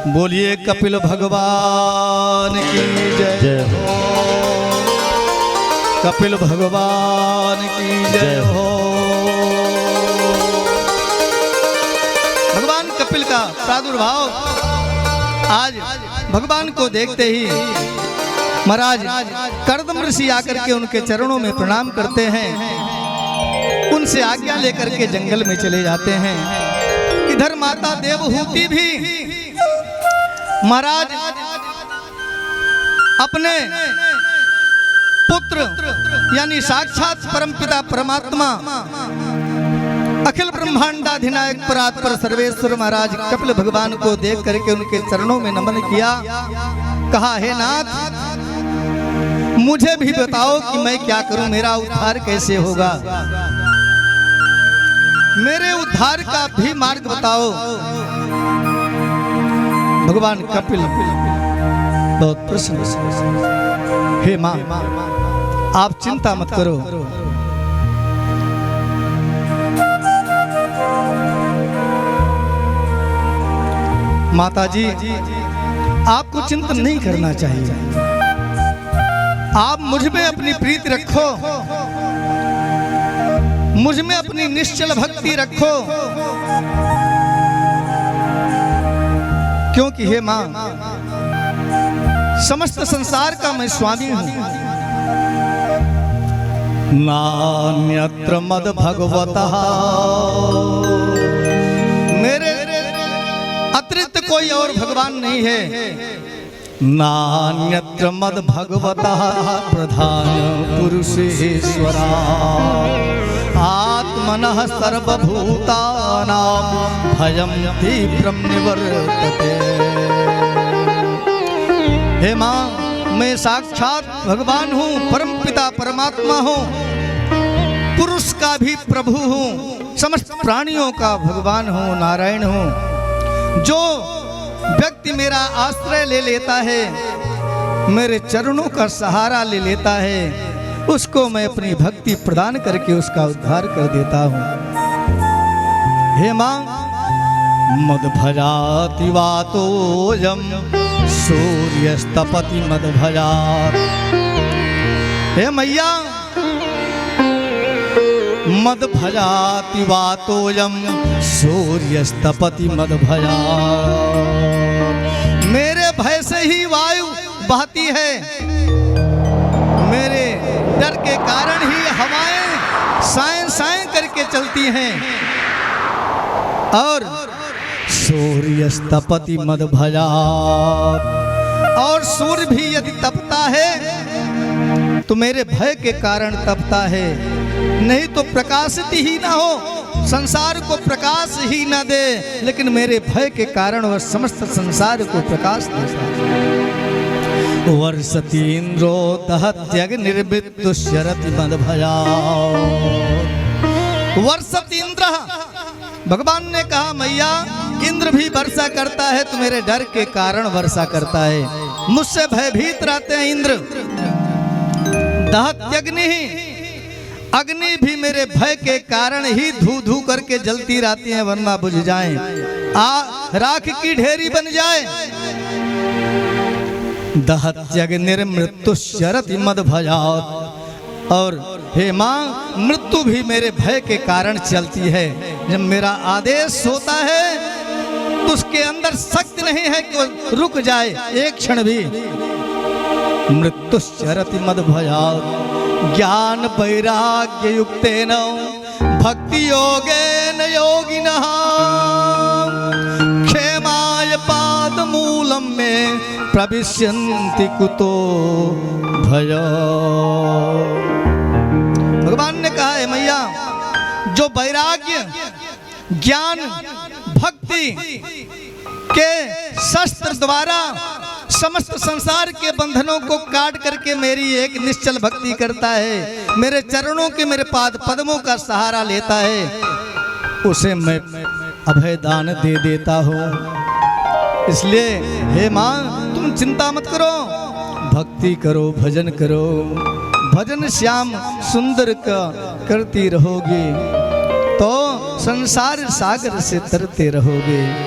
बोलिए कपिल भगवान की जय हो। कपिल भगवान की जय हो। भगवान कपिल का प्रादुर्भाव आज भगवान को देखते ही महाराज कर्दम ऋषि आकर के उनके चरणों में प्रणाम करते हैं। उनसे आज्ञा लेकर के जंगल में चले जाते हैं। इधर माता देवहूति भी महाराज अपने पुत्र यानी साक्षात परमपिता परमात्मा अखिल ब्रह्मांडाधिनायक परात्पर सर्वेश्वर महाराज कपिल भगवान को देख करके उनके चरणों में नमन किया। कहा, हे नाथ, मुझे भी बताओ कि मैं क्या करूं, मेरा उद्धार कैसे होगा, मेरे उद्धार का भी मार्ग बताओ। भगवान कपिल बहुत प्रसन्न, हे मां, आप चिंता मत करो, माता जी आपको चिंतन नहीं करना चाहिए। आप मुझ में अपनी प्रीति रखो, मुझ में अपनी निश्चल भक्ति रखो, क्योंकि हे मां, समस्त संसार का मैं स्वामी हूं। नान्यत्र मद भगवतः, मेरे अतिरिक्त कोई और भगवान नहीं है। नान्यत्र मद भगवतः प्रधान पुरुषेश्वरा, आत्मनः सर्वभूतानां भयं तीव्रं निवर्तते। हे मां, मैं साक्षात भगवान हूँ, परमपिता परमात्मा हूँ, पुरुष का भी प्रभु हूँ, समस्त प्राणियों का भगवान हूँ, नारायण हूँ। जो व्यक्ति मेरा आश्रय ले लेता है, मेरे चरणों का सहारा ले लेता है, उसको मैं अपनी भक्ति प्रदान करके उसका उद्धार कर देता हूँ। हे मां, मद भजाति वातोऽयं सूर्यस्तपति मद भजात्। हे मैया, मद भजाति वातोऽयं सूर्यस्तपति मद भजात्। मेरे भय से ही वायु बहती है, मेरे डर के कारण ही हवाएं साएं साएं करके चलती हैं, और सूर्यस्तपति मद भजात्। और सूर्य भी यदि तपता है तो मेरे भय के कारण तपता है, नहीं तो प्रकाशित ही ना हो, संसार को प्रकाश ही ना दे, लेकिन मेरे भय के कारण वह समस्त संसार को प्रकाश देता है। वर्षतीन्द्रो दहत्यग्निर्विद्युश्चरति मद भजात्। वर्षतीन्द्र, भगवान ने कहा, मैया, इंद्र भी वर्षा करता है तो मेरे डर के कारण वर्षा करता है, मुझसे भयभीत रहते हैं इंद्र। दहत्यग्नि, अग्नि भी मेरे भय के कारण ही धू धू करके जलती रहती है, वरना बुझ जाए, राख की ढेरी बन जाए। दहत्यग्निर्मृत्युश्चरति मद भजात्। और हे मां, मृत्यु भी मेरे भय के कारण चलती है। जब मेरा आदेश होता है तो उसके अंदर शक्ति नहीं है कि वो रुक जाए एक क्षण भी। मृत्युश्चरति मद भजात्। ज्ञान वैराग्य युक्तेन भक्ति योगेन योगिनः क्षेमाय पाद मूलम में प्रविशन्ति कुतो भय। भगवान ने कहा है, मैया, जो वैराग्य, ज्ञान, भक्ति के शस्त्र द्वारा समस्त संसार के बंधनों को काट करके मेरी एक निश्चल भक्ति करता है, मेरे चरणों के, मेरे पाद पद्मों का सहारा लेता है, उसे मैं अभय दान दे देता हूँ। इसलिए हे मां, तुम चिंता मत करो, भक्ति करो, भजन करो, भजन श्याम सुंदर का करती रहोगे तो संसार सागर से तरते रहोगे।